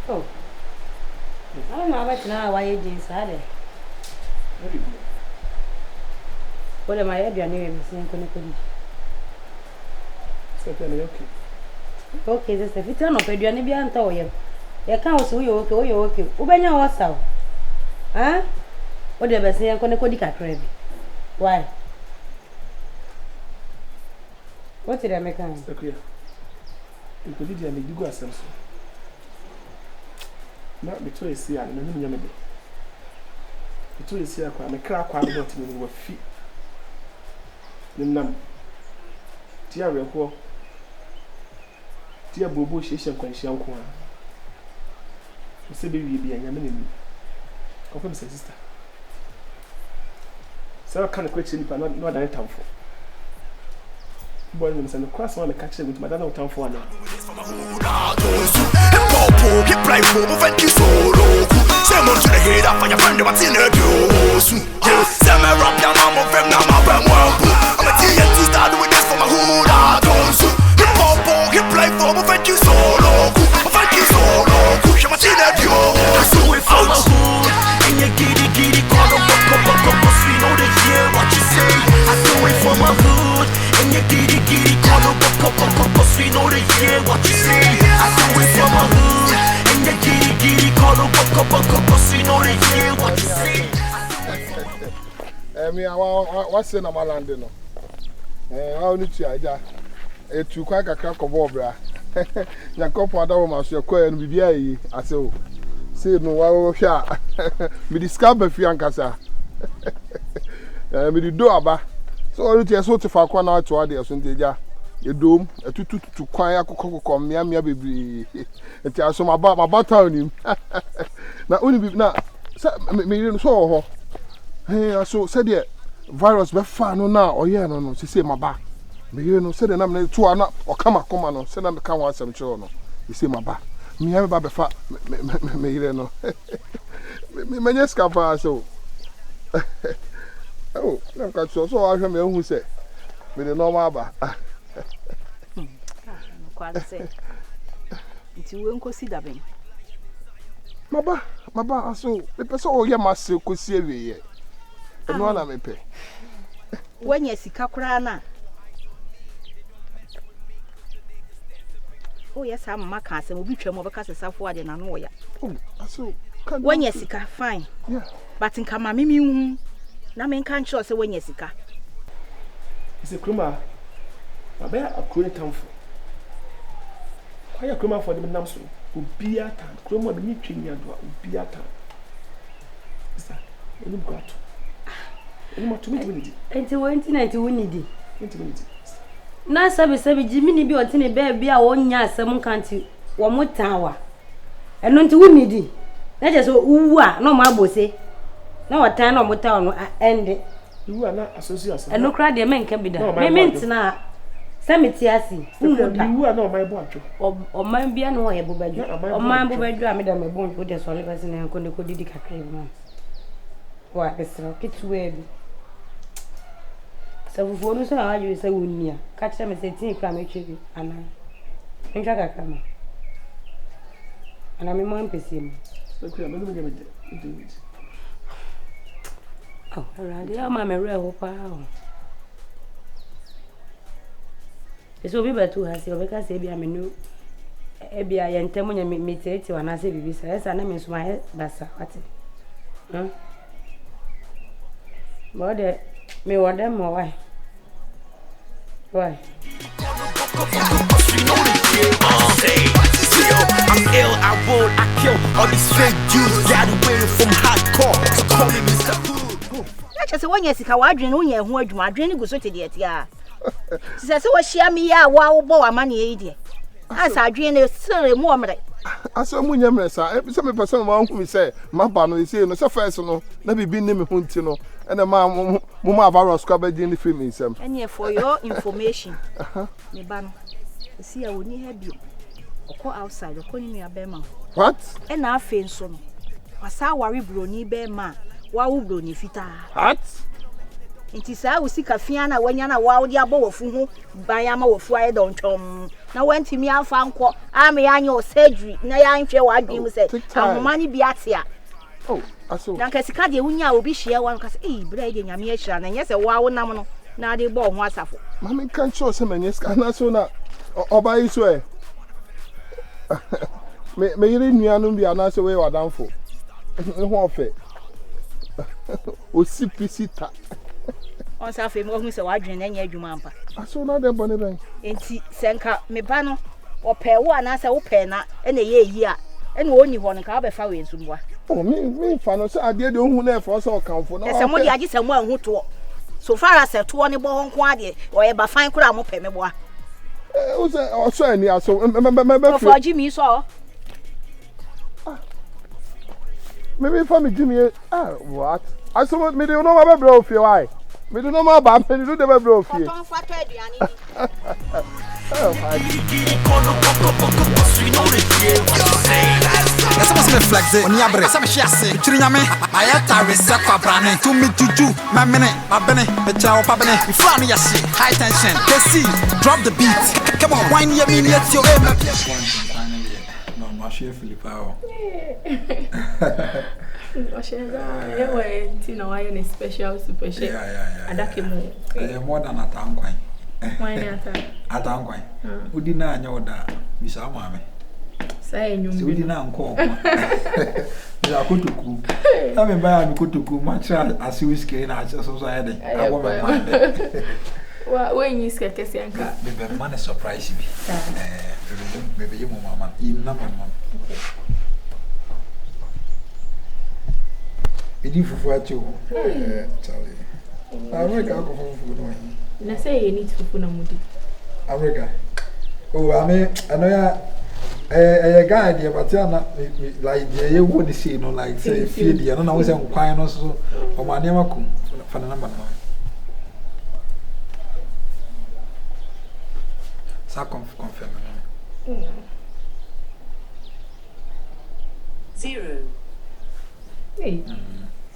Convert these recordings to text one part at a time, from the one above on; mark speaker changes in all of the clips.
Speaker 1: Oh. I don't know about now why you didn't say. What am I ever doing?
Speaker 2: Okay.
Speaker 1: Okay, this if you turn up, you are never antoy. You can't see you okay. Ubenya was so. Huh? What the best thing I'm going to why? What did I make?
Speaker 2: Okay. You could do any good sense. Not between see and the new yammy. Between see a crack one not in your feet. Num. Dear Reco. Dear Bobo, she shall quench young corn. You say, baby, be a yamin. Confirm, sister. So, kind of question, but not any time for. Boy, and the cross one catch with my dad town for now. Someone to the head up on your friend, what's in her doors. Summer up down on my friend, now my friend won't. I'm a tea to start with this for my hood. I don't so. Hip hop, hip play for my friend, you so low. My friend, you so low. I'm a tea that you so if I'm a hood. And you giddy, call them up, cause we know they hear what you say. I do it for my hood. And you giddy, call them up, cause we know they hear what you say. I do it for my hood. And you giddy, call them up, cause we know they hear what you say.
Speaker 3: What's in my land? I need to idea. It's too quite a crack of obra. Your couple of hours, your coin and BBA. I say, no, I will share. Me discover Fiancasa. Me the door, so it is so to far one out to idea, Sunday. You do a to quiet cocoa, Miami, baby. And tell some about my battle him. Now, only be now, me so. Hey, so said the virus be far no now, or yeah, no, she say my back. Me, you know, said the name to an or come on, send them come once some show. No, you see my back. Me have a fat, me, you know. Me, just come so. Oh, no, got so I hear me who say, with the normal bar.
Speaker 4: Quite say. It's you won't consider me.
Speaker 3: My ba, so the person oh, yeah, must could see ye. And one I may pay.
Speaker 4: When you see Kakurana. Oh, yes, I'm my cousin will be tremble because it's forward and annoy.
Speaker 3: Oh, so
Speaker 4: when you see fine.
Speaker 3: Yeah.
Speaker 4: But in Kamami, Namen can't show us when you see ka.
Speaker 2: It's a cruma. I bear a cruel town for. Why a cruma for the Namso? Would be at time. Cruma the meeting yard would be at time. Is that? You got any more to meet?
Speaker 1: 1990 we need it.
Speaker 2: 20
Speaker 1: Na sabi Jimmy bi otine baby a wonya asem kanti wo motawa eno nti wo nidi na je so uwu a no ma bose na wotan na motawa no end
Speaker 2: uwu na association
Speaker 1: eno kra de menka bi da me mentina samiti asi
Speaker 2: uwu na o mai bo atwo
Speaker 1: o man bia no ye bobadwo o man bobadwo a me da me bon ko de so le bese na ko de ko didi kakra bi ma wa besro kitwe bi so for no so I you say unia catch them say tin kra me twi ana nja kakra ma ana me mo mpesi mu
Speaker 2: so kra me no me do it
Speaker 1: oh already am me re ho pa o eso bi betu ha se obeka se bia me no e bia ye ntemu nya me tete wana se bibi sa esa na me so ma he basa ati Mother, me want them more. Why?
Speaker 5: I'm ill, I roll, I kill all these fake Jews. Got away from hardcore. Call me Mr. Hood.
Speaker 4: I just want you to see how I drink when you're home. I drink go so to the etia. She says, "What she me ya? Wow, boy, money idiot." As I drink, it's still more like.
Speaker 3: I saw Munyam, sir. Some person won't me say, Mapano is here, no, so first, no, never been named Huntino, and a man, Mumma Varus covered in the film in some.
Speaker 4: And here for your information, me ban. You see, I would need help you. Go outside, calling me a bear.
Speaker 3: What?
Speaker 4: And I feel so. I saw worry brony bear man. Wow, brony fita.
Speaker 3: What?
Speaker 4: Nti saa wo sika fia na wanya na wa wo di abo wofu ho ban ama wofu aye don twom na wantimi afa nko ame yanya o surgery na ya nhwe wa adwin mu se ahoma ni bi ate a
Speaker 3: oh aso
Speaker 4: na nka sika de wunya obi hia wa nka se bra de nyame ahira na nyese wa wo nam no na de bo ho asafo
Speaker 3: mama kan cho se manye sika na so na oba yi so me yiri nuanu bi ana se we wadanfo ho ofe o sipisita
Speaker 4: on sa fe mo hu se wa dwen na nya adwuma ampa
Speaker 3: aso na de bone ben
Speaker 4: enti senka me ba no ope wo ana se wo pe na na ye yi a na oni ho no ka ba fa we nsumwa
Speaker 3: oh me fa no se ade de ohun na e fo so kanfo na
Speaker 4: se mo de agi se mo anhu to so far as to ni bo ho nko ade o ye ba fan kura mo pe me bo a
Speaker 3: o se o so ani aso me
Speaker 4: for Jimmy so
Speaker 3: maybe for me Jimmy what aso me do no ma be bro fie why me do no ma ba me do de be bro fie
Speaker 4: ton fa to aduane
Speaker 5: Essa você me flexe, on y a bre, ça me chiasse, tu n'as mais, ayata resa kwa brane, tu me juju, ma mene, me chao pa bene, mi flan ya shit, high tension, KC, drop the beat, come on, wine ya mini at your aim.
Speaker 6: No, my chef Filipao.
Speaker 7: Anyway, special super chef.
Speaker 6: Yeah.
Speaker 7: Adakimo.
Speaker 6: More than a town coin.
Speaker 7: Why not?
Speaker 6: A town coin. Who did not know that? Miss Amame.
Speaker 7: Say, you
Speaker 6: did not call. I could to cook. I mean, by I could to cook much as you whiskey in our society. I won't mind it.
Speaker 7: Well, when you get a sianka,
Speaker 6: the money surprise me. Maybe you, mamma, in number one. It is for you, Charlie. America, go for food.
Speaker 7: I say you need to put a moody.
Speaker 6: America. Oh, I mean, I know a guy, dear, but like you wouldn't see, no, like, say, feed you. I don't know what's on quine also, or my name for the number. So confirm.
Speaker 8: 0.
Speaker 7: Hey,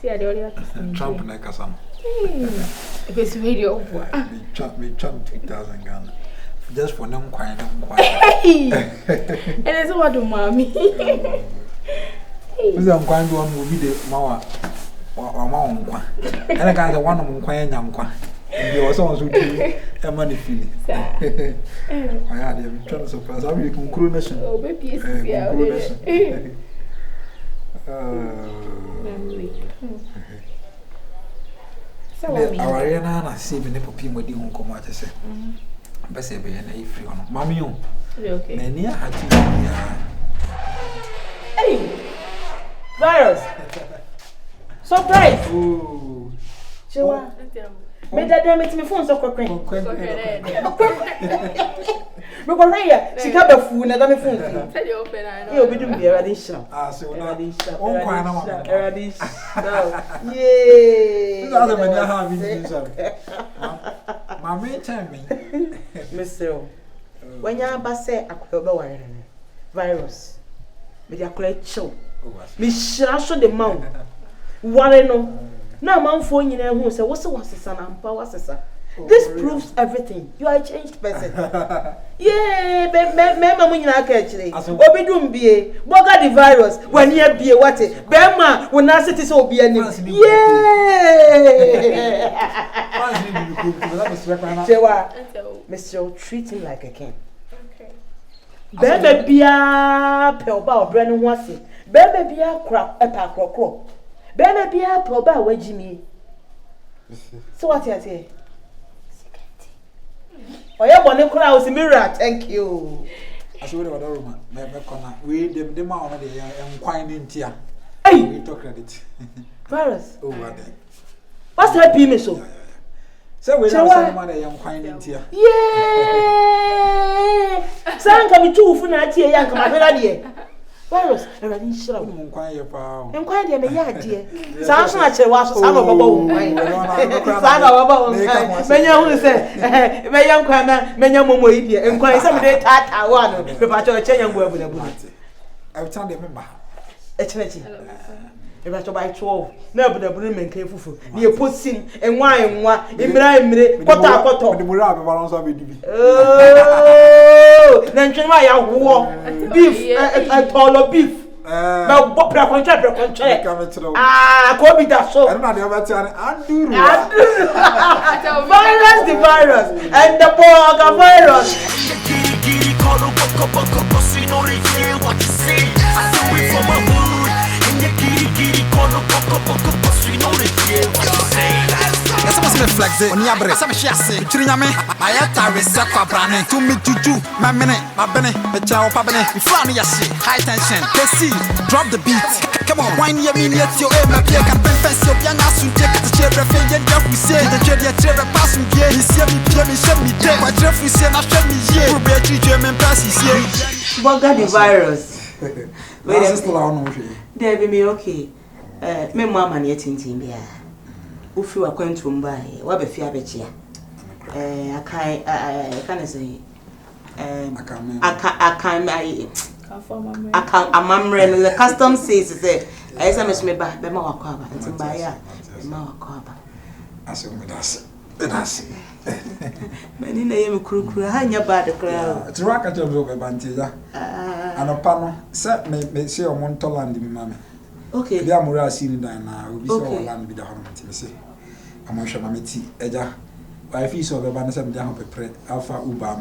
Speaker 7: see, I don't
Speaker 6: Trump like a son.
Speaker 7: It's radio.
Speaker 6: We Trump 2,000 Ghana. Just for them quiet.
Speaker 7: And it's what do mommy.
Speaker 6: Who's the quiet one will be the Mawa or Mawa? And I got one of them quiet young one. There was also a money feeling. I had him trying to surprise. I will conclude nation.
Speaker 7: Oh, baby,
Speaker 6: our arena, see me for people who don't come out to say. Best be a free on Mammy.
Speaker 7: Okay.
Speaker 6: Many had
Speaker 1: Hey, virus. Surprise.
Speaker 6: Oh,
Speaker 1: Chewa. Me dada me me phone so kwekwen. Me ko hwe sika ba fu na da me phone fi.
Speaker 7: Tell you open I
Speaker 1: E obi dum bi erade hira.
Speaker 6: ah, so now on quite now.
Speaker 1: Erade hira. Yay.
Speaker 6: This other man have been doing Mammy, tell me.
Speaker 1: Mr. When ya ba say akoba ware ne. Virus. Me dia kula chill. Me shira so the mouth. Ware no. Na manfo nyina hu se wo se wasesa na mpa wasesa. This proves everything. You are a changed person. Yeah, me ma nyina ka akire. Obi dum bie, boga the virus, when you bie what? Be ma wo na seti se obi ani. Yeah. Chewa, Mr. Treat him like a king.
Speaker 7: Okay.
Speaker 1: Bebe bia pe oba obre no ho ase. Bebe bia kra epa krokro. Bebe bia pe oba wagimi. So what you say? Oya bone kra o si mirror, thank you.
Speaker 6: As we were the me corner. We the man on the enquine in tia.
Speaker 1: Hey,
Speaker 6: we talk credit.
Speaker 1: virus.
Speaker 6: Oh, what then?
Speaker 1: What's happy me so?
Speaker 6: So we don't send money enquine in tia.
Speaker 1: Yeah. Sanka mi tu fu na tie yanka ma hwera de. Virus, erade nshira.
Speaker 6: Enquine your power.
Speaker 1: Enquire de me ya de. Sa so na chere wa so sa no baba wo nkwai. Sa na baba wo nkwai. Menya hu se me ya nkwa na menya momo yi de. Enquire se me de tata wa no. Me pa cho chenya ngwa bu na bu.
Speaker 6: Every time they remember.
Speaker 8: Echenechi. Eba to buy 12. Na bu da buru menkan fufu. Na ye posin enwa emire kota.
Speaker 6: The mura be balance of the
Speaker 8: Oh, na ntwe ya wo. Beef, tolo beef. Na bo preconche. Ah, ko bi da so.
Speaker 6: I don't know the other time. Anduru.
Speaker 8: Virus the virus and the bug virus.
Speaker 2: What you say? I do it for my mood. In the giddy corner, what you say?
Speaker 5: Yes, I must reflect it. On your breath, some chassis. Chiriame, my attire is set for branding. To me, juju, my minute, my benny, the chow pabene. You fly me, high tension. KC, drop the beat. Come on, wine your minute, your aim, my beer can confess your young ass and take the chair, and then we say the chair, pass me, yeah, you see me, Pierre, show me, dead. My dress, we say, I show me, yeah, we'll be a German passes here.
Speaker 8: Bugger the virus.
Speaker 6: Wait, I'm still on.
Speaker 8: There be me okay. Me mama na tintin bia. Ufi wa kwantum bae, wa be fi abechia. Akai can say amamre the custom says say I say me ba be ma wakọ aba ntin ba ya ma wakọ aba.
Speaker 6: Aso me das.
Speaker 8: Mani na yemi kurukuru ha nya ba de kra.
Speaker 6: Ti raka job be banteja. Anopa no se me se o montoland mi mame.
Speaker 8: Okay.
Speaker 6: Bia mura asini dan na obi se o land bi da hono ti me se. Amonhwe ma meti eja. Why fi so be ba na se me da ho pepre alpha uber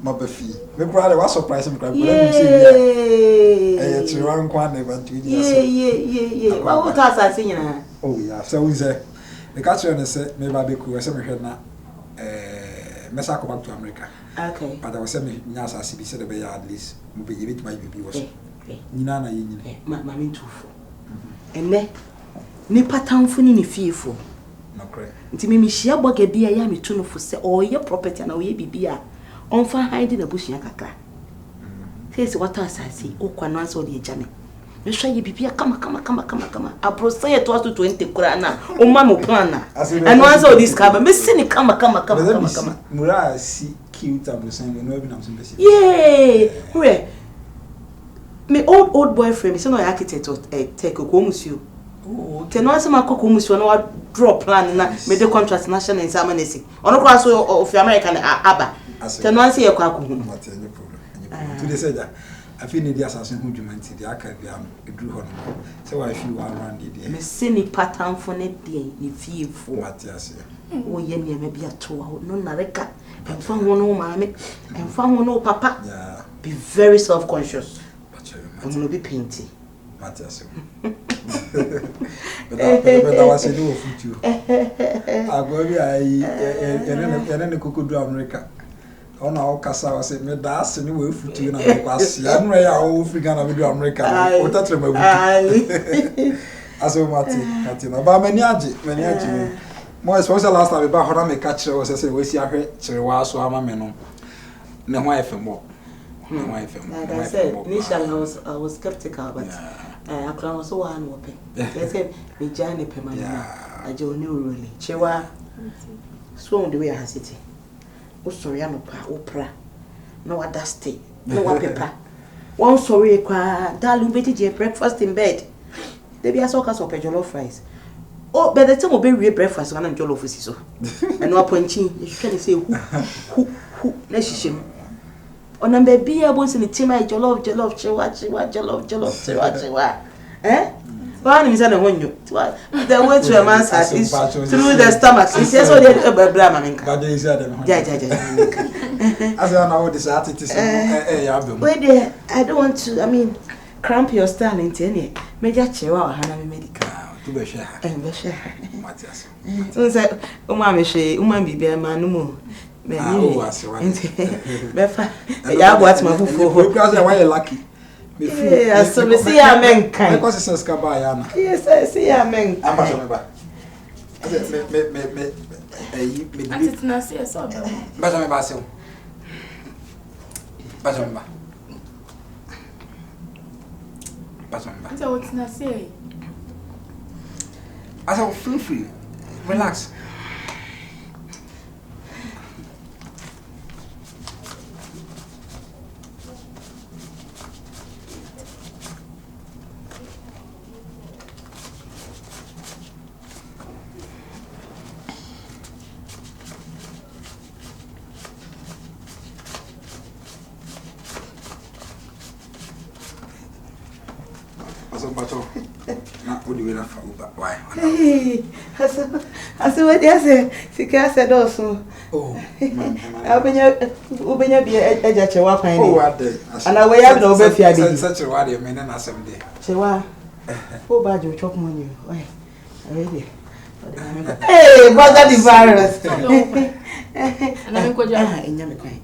Speaker 6: ma ba fi. Me kura de wa surprise me kura go let me see bia. Ti ran kwa na ba ti di ase.
Speaker 8: Yeah. Wa ta asase nyina.
Speaker 6: Oh yeah. So we say the catch on say me ba be ku se me hwe na mesa come back to America.
Speaker 8: Okay.
Speaker 6: But I was saying nyasa CB said be at least mo be yebit my baby was. Nyina na yenyine.
Speaker 8: Mami tufo. Ene ni patamfo ni fiefo.
Speaker 6: No correct.
Speaker 8: Nti me hia boga bia ya metu no fo se oye property na oye bibia. Onfa hide na bushia kakra. Say what asase o kwa no anso de ejame. Me hwa ye bibia kama. Aprose ye to 20 kura na o ma mo plan na. Eno anso discover me sini kama.
Speaker 6: Mura si cute abrosan no ebi na so be.
Speaker 8: Yeah. Where me old boyfriend me say no architect take ko musio. Oh, teno ase makoko musio no draw plan na me the contract national examination. Ono kwa so of American aba. Teno ase ye kwa akoko.
Speaker 6: What any problem. Today say that I feel need the assassin who jumanti the akabia edru ho no. Say why feel one round there.
Speaker 8: Me say ni pattern for ne dey ni fiefo.
Speaker 6: What you say?
Speaker 8: O ye me be ato no na reka. Emfa ho no maame, emfa ho no papa.
Speaker 6: Yeah.
Speaker 8: Be very self conscious.
Speaker 6: I'm
Speaker 8: going to be painting.
Speaker 6: Matthias. But I was a new future. I go and then could do America. On our casa was a medas and we foot in America. I'm ready. I'll figure out video America. What that's my as a Martin. About many more special last time about how I make catch was I say, we see a hurt to was so I'm a man. No, why for more.
Speaker 8: Like I said, initially I was skeptical, but I was so one they said, "Me Johnny Pemana, I don't know really." Chewa, swung the way I has it. Oh, sorry, I'm a opera. No other state, no one paper. One sorry, darling, Betty, breakfast in bed. There be a sockers of jollof rice. Oh, by the time we be breakfast, one and jollof so. And no pointing, you can say who, let's shame. On a baby, I was in the team. I jollof, chewa. Eh? One is on a window. The way to a man's heart is through the stomach. He says, "Oh, they're a blame."
Speaker 6: As I know this artist,
Speaker 8: wait there. I don't want to. I mean, cramp your style in any. Major chewa, Hana medical.
Speaker 6: To be sure.
Speaker 8: And be sure. So say, Umma, she, Umma, be a man, no more. Befa ya what my fufu
Speaker 6: because why you lucky
Speaker 8: yes so me see amen kan
Speaker 6: because it's skaba ya na
Speaker 8: yes I see amen
Speaker 6: amba so me ba me
Speaker 7: Atitina see so
Speaker 6: ba so me ba se ba so me ba
Speaker 7: Nta wotina see
Speaker 6: asa feel free relax. So bato. Na odi we na fa uba. Why?
Speaker 8: Aso what you say? Sika said also.
Speaker 6: Oh.
Speaker 8: Ubenya bi eja chewa kwan ni.
Speaker 6: Oh, ade.
Speaker 8: Ana we ya na obe fia bi.
Speaker 6: Such a word me na asem de.
Speaker 8: Chewa. Who bad you chop money? Why? Already. Hey, bother the virus.
Speaker 7: And I'm going to
Speaker 8: in your kind.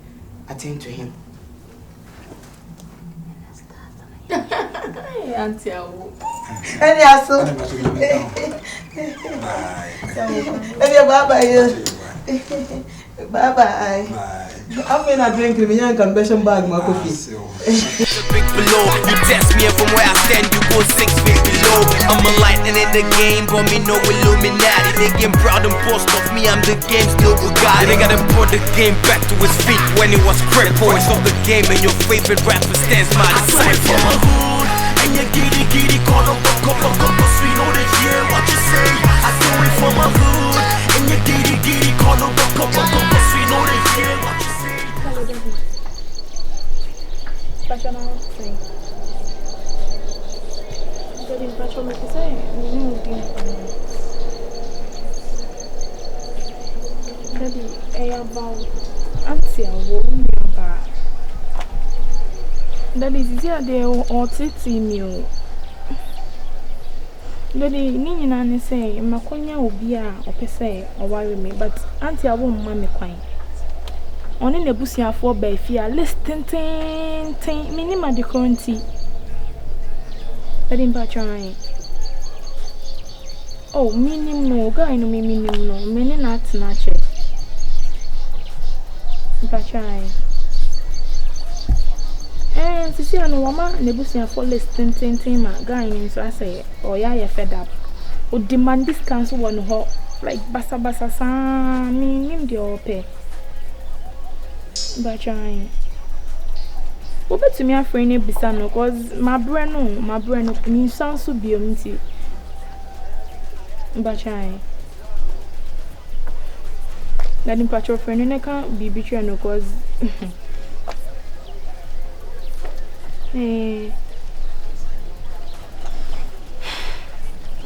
Speaker 8: Attend to him.
Speaker 7: Hey, Auntie.
Speaker 8: And also, bye bye. I'm in a drink in a convention bag, my coffee.
Speaker 2: Big below, you test me and from where I stand, you go 6 feet below. I'm a lightning in the game, but me no Illuminati. They get proud and boast of me, I'm the game still Bugatti. They gotta put the game back to his feet when it was crippled. Voice of the game and your favorite rapper stands my disciple. And you giddy, call up, cause we know that yeah, what you say. I do it for my hood. And you giddy, call up, cause we know that yeah, what you say.
Speaker 7: Passion out thing. Jadi passion me say, ni din Daddy, about auntie awo mi aba. Daddy, is here there or titi mi o. Daddy, ni nyina ne say, makonya obi a opese o worry me, but auntie awo mma me kwan. Oni nebusiafo ba fia listen tin minima de currency. Daddy mba try. Oh, minim no guy no minim no. Meni na che. Mba try. Sisi anu wama nebusiafo listen tin ma guy ni so say oh ya fed up. O demand discounts won ho like basa sa minim de ope. But trying. Obe to me a friend bisa no cause my brain no me sound so be omti. But trying. That in patch of friend no can be betray no cause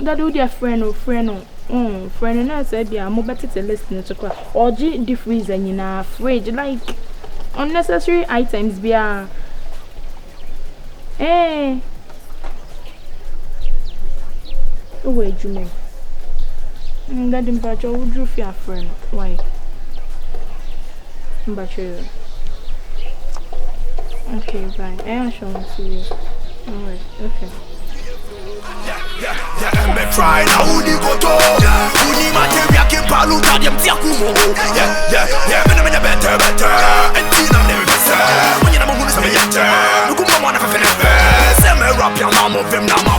Speaker 7: that do their friend no friend no said be am better to listen to kwa or the freezer in fridge like unnecessary items be a wait you me that in patch would you fear friend why but you okay bye I shall see you alright okay.
Speaker 2: Me try now who di go to who ni materia ke palu ta dem ti akumo me na better and tina never better when you na mo hunu se me yete no kuma mo na fa fe ne se me rap ya mama vem na ma